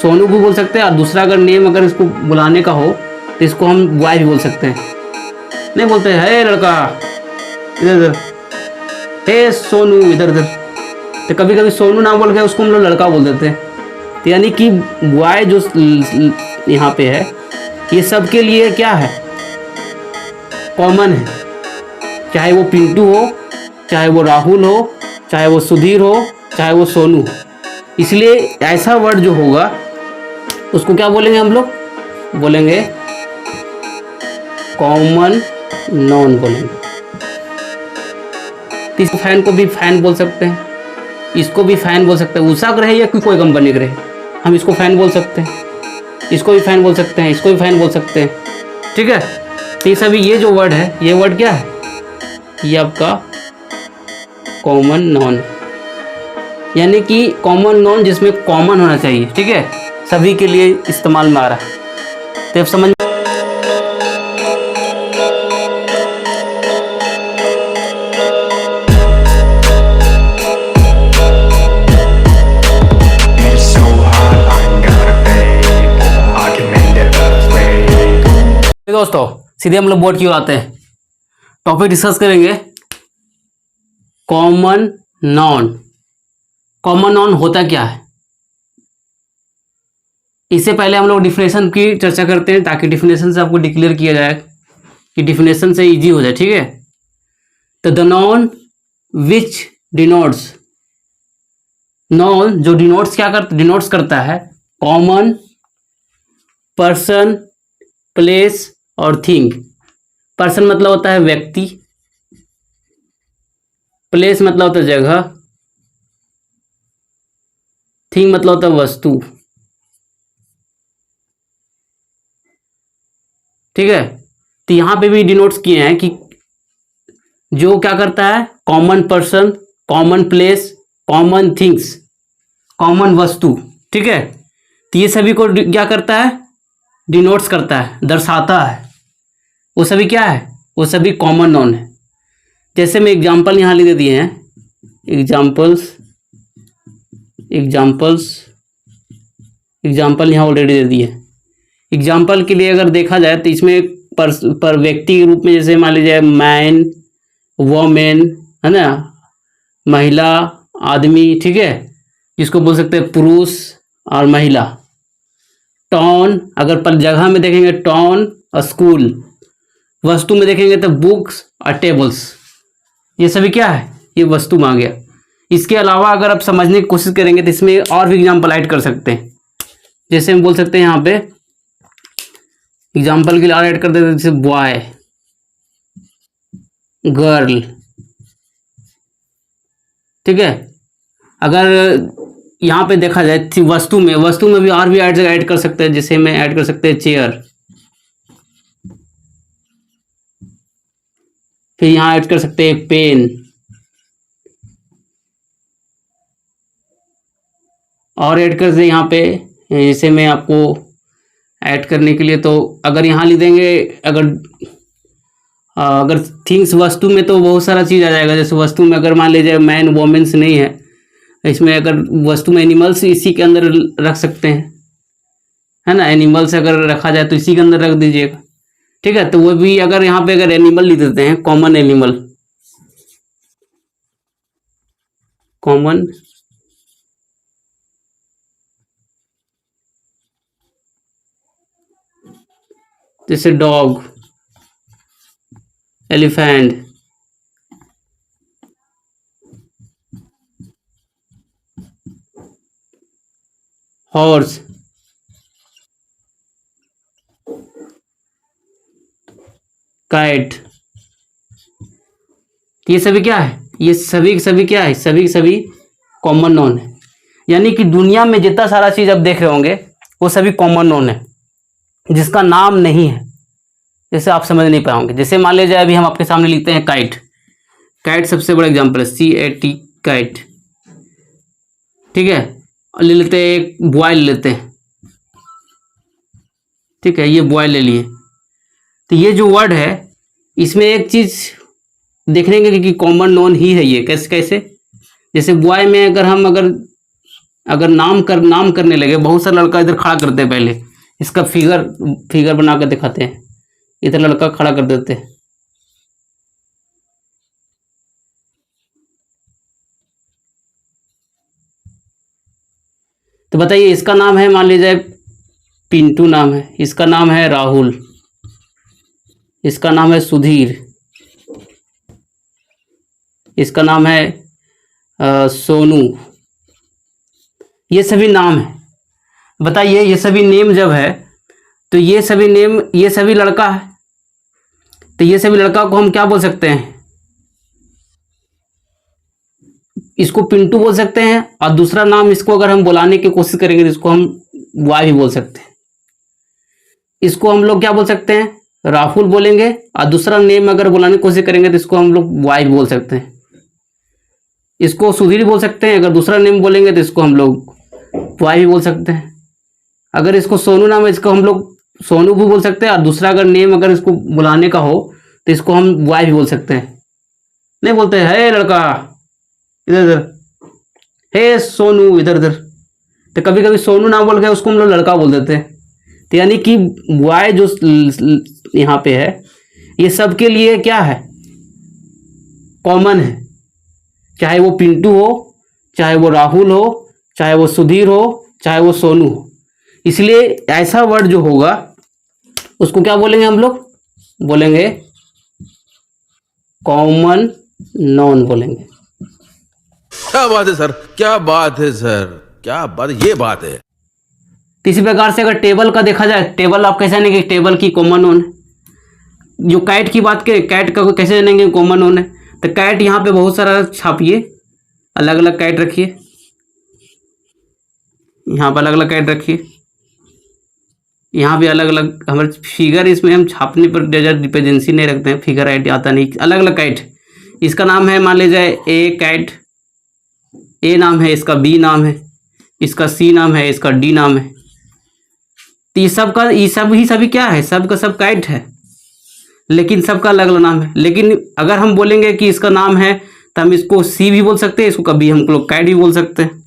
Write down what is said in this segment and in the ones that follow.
सोनू भी बोल सकते हैं, और दूसरा अगर नेम अगर इसको बुलाने का हो तो इसको हम बॉय भी बोल सकते हैं। नहीं बोलते है लड़का इधर इधर, हे सोनू इधर इधर, तो कभी कभी सोनू ना बोल के उसको हम लोग लड़का बोल देते हैं। तो यानी कि बॉय जो यहाँ पे है ये सबके लिए क्या है, कॉमन है। चाहे वो पिंटू हो, चाहे वो राहुल हो, चाहे वो सुधीर हो, चाहे वो सोनू हो। इसलिए ऐसा वर्ड जो होगा उसको क्या बोलेंगे हम लोग, बोलेंगे कॉमन नॉन बोलेंगे। तो इस फैन को भी फैन बोल सकते हैं, इसको भी फैन बोल सकते हैं। उषा रहे या कोई कंपनी रहे, हम इसको फैन बोल सकते हैं, इसको भी फैन बोल सकते हैं, इसको भी फैन बोल सकते हैं। ठीक है, तो ये सभी ये जो वर्ड है, ये वर्ड क्या है, ये आपका कॉमन नॉन है। यानी कि कॉमन नॉन जिसमें कॉमन होना चाहिए, ठीक है, सभी के लिए इस्तेमाल में आ रहा है। तो अब समझ दोस्तों, सीधे हम लोग बोर्ड की ओर आते हैं। टॉपिक डिस्कस करेंगे कॉमन नॉन। कॉमन नॉन होता क्या है, इससे पहले हम लोग डिफिनेशन की चर्चा करते हैं, ताकि डिफिनेशन से आपको डिक्लेयर किया जाए कि डिफिनेशन से इजी हो जाए। ठीक है, तो the non which denotes, non जो डिनोट्स क्या करता, डिनोट्स करता है कॉमन पर्सन, प्लेस और थिंग। पर्सन मतलब होता है व्यक्ति, प्लेस मतलब होता है जगह, थिंग मतलब होता है वस्तु। ठीक है, तो यहां पे भी डिनोट्स किए हैं कि जो क्या करता है, common person, common place, common things, common वस्तु। ठीक है, तो ये सभी को क्या करता है, डिनोट्स करता है, दर्शाता है। वो सभी क्या है, वो सभी कॉमन नॉन है। जैसे मैं एग्जांपल यहाँ ले दिए हैं, एग्जांपल्स एग्जांपल यहाँ ऑलरेडी दे दिए। एग्जांपल के लिए अगर देखा जाए तो इसमें पर व्यक्ति के रूप में जैसे मान लीजिए मैन, वोमेन, है ना, महिला, आदमी। ठीक है, जिसको बोल सकते हैं पुरुष और महिला। टाउन, अगर पर जगह में देखेंगे टाउन और स्कूल। वस्तु में देखेंगे तो बुक्स और टेबल्स। ये सभी क्या है, ये वस्तु में आ गया। इसके अलावा अगर आप समझने की कोशिश करेंगे तो इसमें और भी एग्जाम्पल ऐड कर सकते हैं। जैसे हम बोल सकते हैं यहाँ पे एग्जाम्पल के लिए और ऐड कर देते हैं, जैसे बॉय, गर्ल। ठीक है, अगर यहाँ पे देखा जाए वस्तु में भी और भी ऐड कर सकते हैं। जैसे मैं ऐड कर सकते हैं चेयर, फिर यहाँ ऐड कर सकते हैं पेन, और ऐड कर दे यहाँ पे। जैसे मैं आपको ऐड करने के लिए तो अगर यहाँ लिख देंगे, अगर थिंग्स वस्तु में तो बहुत सारा चीज़ आ जाएगा। जैसे वस्तु में अगर मान लीजिए मैन वोमेन्स नहीं है, इसमें अगर वस्तु में एनिमल्स इसी के अंदर रख सकते हैं, है ना। एनिमल्स अगर रखा जाए तो इसी के अंदर रख दीजिएगा। ठीक है, तो वो भी अगर यहाँ पे अगर एनिमल लिख देते हैं, कॉमन एनिमल, कॉमन जैसे डॉग, एलिफेंट, हॉर्स, काइट। ये सभी क्या है, ये सभी क्या है, सभी कॉमन नॉन है। यानी कि दुनिया में जितना सारा चीज आप देख रहे होंगे वो सभी कॉमन नॉन है, जिसका नाम नहीं है, जैसे आप समझ नहीं पाओगे। जैसे मान लीजिए अभी हम आपके सामने लिखते हैं काइट। काइट सबसे बड़ा एग्जांपल है, CAT, काइट। ठीक है, ले लेते हैं एक बॉय ले लेते हैं। ठीक है, ये बॉय ले लिए। तो ये जो वर्ड है इसमें एक चीज देखने के कि कॉमन नॉन ही है ये। कैसे कैसे, जैसे बॉय में अगर हम अगर नाम करने लगे, बहुत सारा लड़का इधर खड़ा करते हैं, पहले इसका फिगर बना कर दिखाते हैं, इधर लड़का खड़ा कर देते हैं। तो बताइए, इसका नाम है, मान लीजिए पिंटू नाम है, इसका नाम है राहुल, इसका नाम है सुधीर, इसका नाम है सोनू। ये सभी नाम है। बताइए, ये सभी नेम जब है तो ये सभी नेम, ये सभी लड़का है, तो ये सभी लड़का को हम क्या बोल सकते हैं? इसको पिंटू बोल सकते हैं, और दूसरा नाम इसको अगर हम बुलाने की कोशिश करेंगे तो इसको हम वाई भी बोल सकते हैं। इसको हम लोग क्या बोल सकते हैं? राहुल बोलेंगे, और दूसरा नेम अगर बुलाने की कोशिश करेंगे तो इसको हम लोग वाई भी बोल सकते हैं। इसको सुधीर बोल सकते हैं, अगर दूसरा नेम बोलेंगे तो इसको हम लोग वाई भी बोल सकते हैं। अगर इसको सोनू नाम है, इसको हम लोग सोनू भी बोल सकते हैं, और दूसरा अगर नेम अगर इसको बुलाने का हो तो इसको हम वाई भी बोल सकते हैं। नहीं बोलते है लड़का इधर इधर, हे सोनू इधर इधर, तो कभी कभी सोनू ना बोल के उसको हम लोग लड़का बोल देते हैं। तो यानी कि वाई जो यहाँ पे है, ये सबके लिए क्या है? कॉमन है। चाहे वो पिंटू हो, चाहे वो राहुल हो, चाहे वो सुधीर हो, चाहे वो सोनू हो। इसलिए ऐसा वर्ड जो होगा उसको क्या बोलेंगे हम लोग? बोलेंगे कॉमन नॉन बोलेंगे। क्या बात है सर, क्या बात है सर, क्या बात, ये बात है। तो इसी प्रकार से अगर टेबल का देखा जाए, टेबल आप कैसे जानेंगे टेबल की कॉमन नॉन है? जो कैट की बात करें, कैट का कैसे जानेंगे कॉमन नॉन है? तो कैट यहाँ पे बहुत सारा छापिए, अलग अलग कैट रखिए, यहाँ पर अलग अलग कैट रखिए, यहाँ भी अलग अलग। हमारे फिगर इसमें हम छापने पर डिपेंडेंसी नहीं रखते हैं, फिगर ऐड आता नहीं, अलग अलग कैट। इसका नाम है, मान लीजिए ए कैट, ए नाम है इसका, बी नाम है इसका, सी नाम है इसका, डी नाम है। तो ये सब ही सभी क्या है? सब का सब कैट है, लेकिन सबका अलग अलग नाम है। लेकिन अगर हम बोलेंगे कि इसका नाम है तो हम इसको सी भी बोल सकते हैं, इसको कभी हम लोग कैट भी बोल सकते हैं।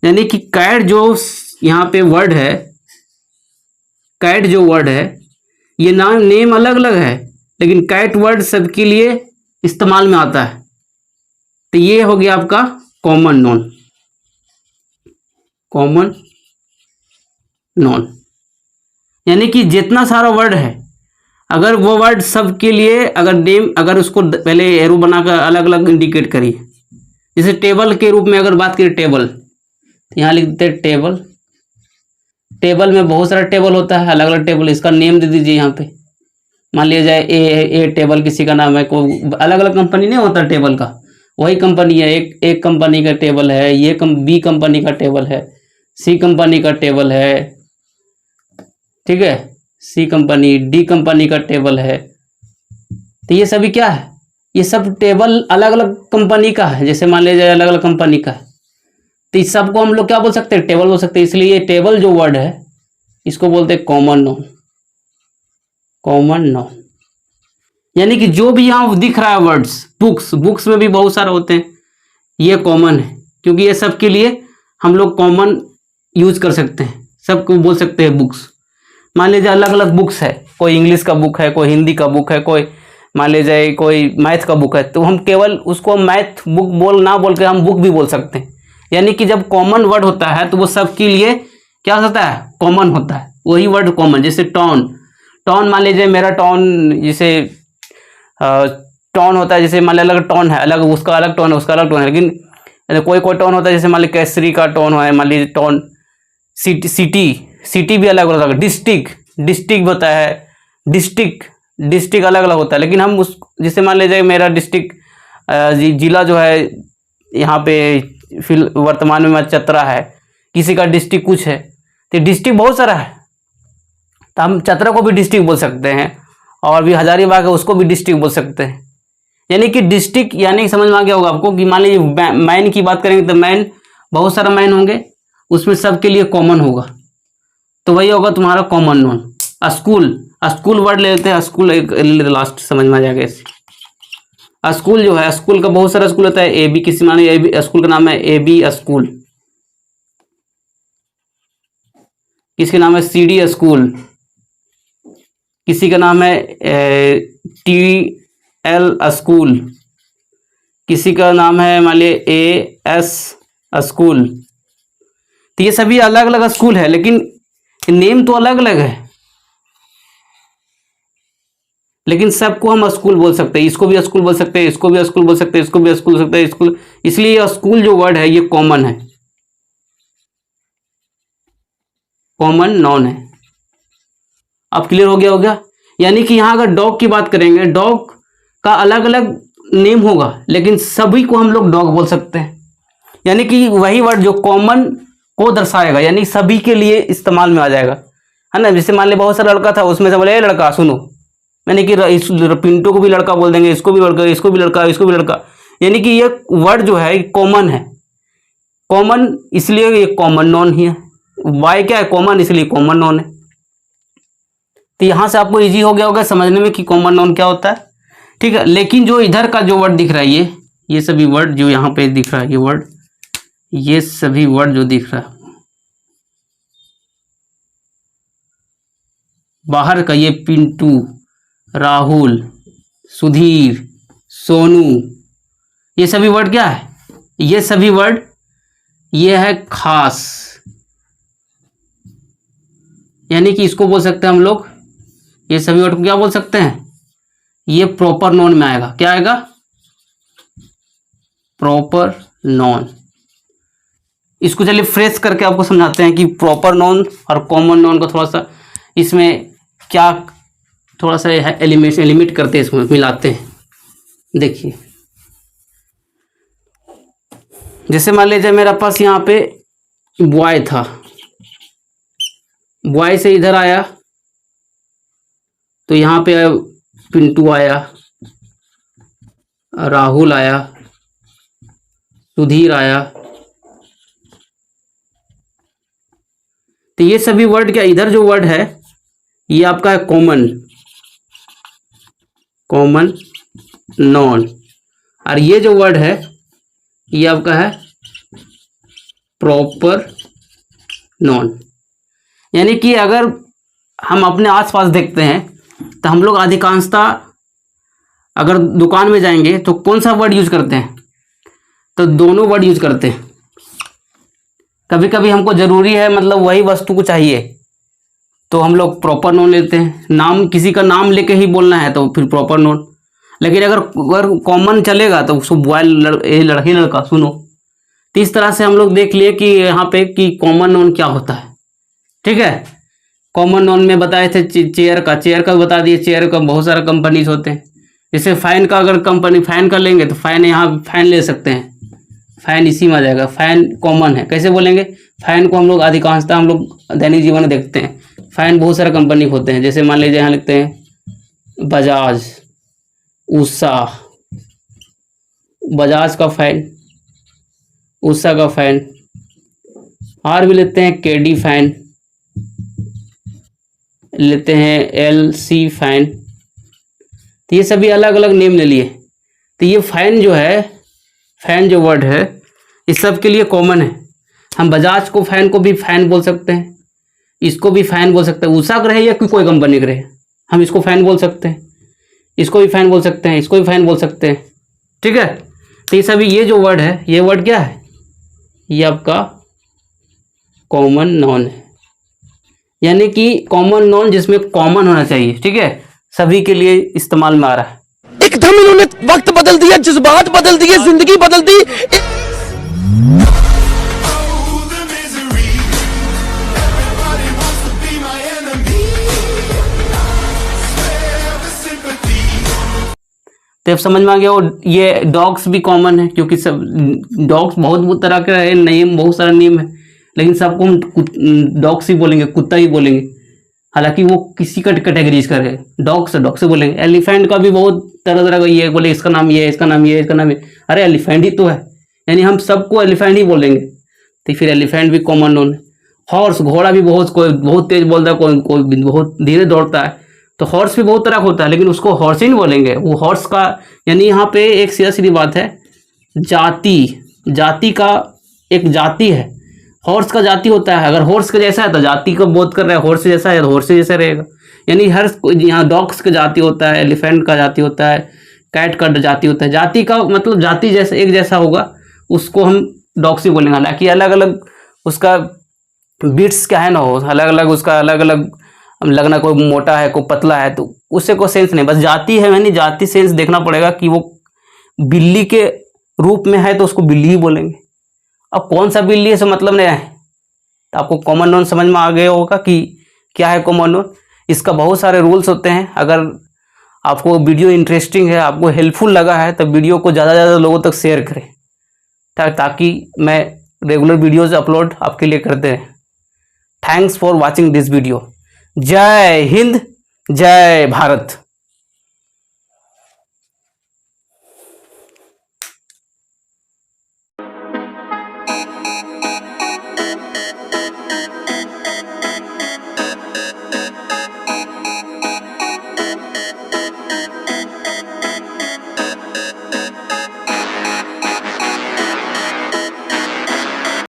यानी कि कैट जो यहाँ पे वर्ड है, कैट जो वर्ड है, ये नाम नेम अलग अलग है, लेकिन कैट वर्ड सबके लिए इस्तेमाल में आता है। तो ये हो गया आपका कॉमन नॉन। कॉमन नॉन यानी कि जितना सारा वर्ड है, अगर वो वर्ड सबके लिए अगर नेम, अगर उसको पहले एरो बनाकर अलग अलग इंडिकेट करिए। जैसे टेबल के रूप में अगर बात करें, टेबल, यहाँ लिख देते टेबल। टेबल में बहुत सारा टेबल होता है, अलग अलग टेबल, इसका नेम दे दीजिए यहाँ पे। मान लिया जाए ए टेबल किसी का नाम है, कोई अलग अलग कंपनी नहीं होता टेबल का, वही कंपनी है, एक कंपनी का टेबल है, ये बी कंपनी का टेबल है, सी कंपनी का टेबल है, ठीक है, सी कंपनी, डी कंपनी का टेबल है। तो ये सभी क्या है? ये सब टेबल अलग अलग कंपनी का है। जैसे मान लीजिए अलग अलग कंपनी का है, तो इस सबको हम लोग क्या बोल सकते हैं? टेबल बोल सकते हैं। इसलिए ये टेबल जो वर्ड है इसको बोलते हैं कॉमन नॉन। कॉमन नॉन यानी कि जो भी यहाँ दिख रहा है वर्ड्स, बुक्स में भी बहुत सारे होते हैं, ये कॉमन है, क्योंकि ये सबके लिए हम लोग कॉमन यूज कर सकते हैं, सबको बोल सकते हैं बुक्स। मान लीजिए अलग अलग बुक्स है, कोई इंग्लिश का बुक है, कोई हिंदी का बुक है, कोई मान लीजिए कोई मैथ का बुक है, तो हम केवल उसको मैथ बुक ना बोल के हम बुक भी बोल सकते हैं। यानी कि जब कॉमन वर्ड होता है तो वो सबके लिए क्या होता है? कॉमन होता है, वही वर्ड कॉमन। जैसे टॉन, मान लीजिए मेरा टॉन, जैसे टॉन होता है, जैसे मान लीजिए अलग टॉन है, अलग उसका अलग टॉन है, उसका अलग टॉन है, लेकिन कोई टॉन होता है, जैसे मान लीजिए केसरी का टॉन है, मान लीजिए टॉन, सिटी भी अलग अलग, डिस्ट्रिक्ट होता है, डिस्ट्रिक्ट अलग अलग होता है। लेकिन हम उस, जैसे मान लीजिए मेरा डिस्ट्रिक्ट जिला जो है यहाँ पे वर्तमान में चतरा है, किसी का डिस्ट्रिक्ट कुछ है, तो डिस्ट्रिक्ट बहुत सारा है, तो हम चतरा को भी डिस्ट्रिक्ट बोल सकते हैं, और भी हजारीबाग है उसको भी डिस्ट्रिक्ट बोल सकते हैं। यानी कि डिस्ट्रिक्ट, यानी समझ में आ गया होगा आपको कि मान लीजिए मैन की बात करेंगे तो मैन, बहुत सारा मैन होंगे, उसमें सबके लिए कॉमन होगा, तो वही होगा तुम्हारा कॉमन नॉन। स्कूल वर्ड ले लेते हैं, स्कूल लास्ट समझ में आ जाएगा इससे। स्कूल जो है, स्कूल का बहुत सारा स्कूल होता है, ए बी, किसी माने ए बी स्कूल का नाम है ए बी स्कूल, किसके नाम है CD स्कूल, किसी का नाम है TL स्कूल, किसी का नाम है मान लीजिए AS स्कूल। तो ये सभी अलग अलग स्कूल है, लेकिन नेम तो अलग अलग है, लेकिन सबको हम स्कूल बोल सकते हैं। इसको भी स्कूल बोल सकते हैं, इसको भी स्कूल बोल सकते हैं, इसको भी स्कूल बोल सकते हैं, स्कूल। इसलिए ये स्कूल जो वर्ड है ये कॉमन है, कॉमन नॉन है। अब क्लियर हो गया होगा। यानी कि यहाँ अगर डॉग की बात करेंगे, डॉग का अलग अलग नेम होगा, लेकिन सभी को हम लोग डॉग बोल सकते हैं। यानी कि वही वर्ड जो कॉमन को दर्शाएगा, यानी सभी के लिए इस्तेमाल में आ जाएगा, है ना। जैसे मान ली बहुत सारा लड़का था, उसमें से बोले लड़का सुनो, यानी कि पिंटू को भी लड़का बोल देंगे, इसको भी लड़का, इसको भी लड़का, इसको भी लड़का। यानी कि ये वर्ड जो है कॉमन है, कॉमन इसलिए ये कॉमन नॉन ही है। वाई क्या है, कॉमन, इसलिए कॉमन नॉन है। तो यहां से आपको इजी हो गया होगा समझने में कि कॉमन नॉन क्या होता है, ठीक है। लेकिन जो इधर का जो वर्ड दिख रहा है, ये सभी वर्ड जो यहाँ पे दिख रहा है, ये वर्ड, ये सभी वर्ड जो दिख रहा है बाहर का, ये पिंटू, राहुल, सुधीर, सोनू, ये सभी वर्ड क्या है, ये सभी वर्ड ये है खास। यानी कि इसको बोल सकते हैं हम लोग, ये सभी वर्ड को क्या बोल सकते हैं, ये प्रॉपर नॉन में आएगा। क्या आएगा, प्रॉपर नॉन। इसको चलिए फ्रेश करके आपको समझाते हैं कि प्रॉपर नॉन और कॉमन नॉन को थोड़ा सा इसमें क्या थोड़ा सा एलिमिट करते हैं, इसमें मिलाते हैं। देखिए, जैसे मान लीजिए मेरा पास यहाँ पे बॉय था, बॉय से इधर आया तो यहाँ पे पिंटू आया, राहुल आया, सुधीर आया। तो ये सभी वर्ड क्या, इधर जो वर्ड है ये आपका है कॉमन, कॉमन नॉन, और ये जो वर्ड है ये आपका है प्रॉपर नॉन। यानी कि अगर हम अपने आसपास देखते हैं तो हम लोग अधिकांशतः अगर दुकान में जाएंगे तो कौन सा वर्ड यूज करते हैं, तो दोनों वर्ड यूज करते हैं। कभी कभी हमको जरूरी है, मतलब वही वस्तु को चाहिए तो हम लोग प्रॉपर नॉन लेते हैं, नाम किसी का नाम लेके ही बोलना है तो फिर प्रॉपर नॉन। लेकिन अगर कॉमन चलेगा तो उसको बॉय लड़की लड़का सुनो। तो इस तरह से हम लोग देख लिए कि यहाँ पे कि कॉमन नॉन क्या होता है, ठीक है। कॉमन नॉन में बताए थे चेयर का बता दिए, चेयर का बहुत सारा कंपनीज होते हैं। जैसे फैन का, अगर कंपनी फैन का लेंगे तो फैन, यहाँ फैन ले सकते हैं, फैन इसी में आ जाएगा। फैन कॉमन है, कैसे बोलेंगे, फैन को हम लोग अधिकांशतः हम लोग दैनिक जीवन में देखते हैं। फैन बहुत सारे कंपनी होते हैं, जैसे मान लीजिए यहाँ लिखते हैं बजाज, उषा, बजाज का फैन, उषा का फैन, और भी लेते हैं केडी फैन, लेते हैं LC फैन। तो ये सभी अलग अलग नेम ले लिए। तो ये फैन जो है, फैन जो वर्ड है इस सब के लिए कॉमन है। हम बजाज को फैन को भी फैन बोल सकते हैं, इसको भी फैन बोल सकते हैं, उषा का रहे या कोई कंपनी का रहे, हम इसको फैन बोल सकते हैं, इसको भी फैन बोल सकते हैं, इसको भी फैन बोल सकते हैं, ठीक है। तो ये सभी, ये जो वर्ड है, ये वर्ड क्या है, ये आपका कॉमन नॉन है। यानी कि कॉमन नॉन जिसमें कॉमन होना चाहिए, ठीक है, सभी के लिए इस्तेमाल में आ रहा है। एकदम इन्होंने वक्त बदल दिया, जज्बात बदल दिए, जिंदगी बदल दी। तो अब समझ में आ गया। और ये डॉग्स भी कॉमन है, क्योंकि सब डॉग्स बहुत तरह के है, नेम बहुत सारा नेम है, लेकिन सबको हम डॉग्स ही बोलेंगे, कुत्ता ही बोलेंगे, हालांकि वो किसी का कैटेगरीज का है। डॉग से बोलेंगे। एलिफेंट का भी बहुत तरह तरह का ये बोले, इसका नाम ये है, इसका नाम ये है, इसका नाम ये, अरे एलिफेंट ही तो है, यानी हम सबको एलिफेंट ही बोलेंगे। तो फिर एलिफेंट भी कॉमन नोन है। हॉर्स, घोड़ा भी कोई बहुत तेज बोलता है, कोई बहुत धीरे दौड़ता है। तो हॉर्स भी बहुत तरह का होता है, लेकिन उसको हॉर्स ही नहीं बोलेंगे। वो हॉर्स का, यानी यहाँ पे एक सीधी बात है, जाति का एक जाति है, हॉर्स का जाति होता है, अगर हॉर्स का जैसा है तो जाति का बोध कर रहा है, हॉर्स जैसा है तो हॉर्स जैसा रहेगा। यानी हर यहाँ डॉग्स का जाति होता है, एलिफेंट का जाति होता है, कैट का जाति होता है। जाति का मतलब जाति जैसा एक जैसा होगा उसको हम डॉग्स ही बोलेंगे, हालांकि अलग अलग उसका बीट्स क्या है ना हो, अलग अलग उसका अलग अलग लगना, कोई मोटा है कोई पतला है, तो उससे कोई सेंस नहीं। बस जाति है, यानी जाति सेंस देखना पड़ेगा कि वो बिल्ली के रूप में है तो उसको बिल्ली ही बोलेंगे। अब कौन सा बिल्ली है, इससे मतलब नहीं है। तो आपको कॉमन नोन समझ में आ गया होगा कि क्या है कॉमन नोन। इसका बहुत सारे रूल्स होते हैं। अगर आपको वीडियो इंटरेस्टिंग है, आपको हेल्पफुल लगा है, तो वीडियो को ज़्यादा से ज़्यादा लोगों तक शेयर करें ताकि मैं रेगुलर वीडियोज़ अपलोड आपके लिए करते रहें। Thanks for watching this video. जय हिंद, जय भारत।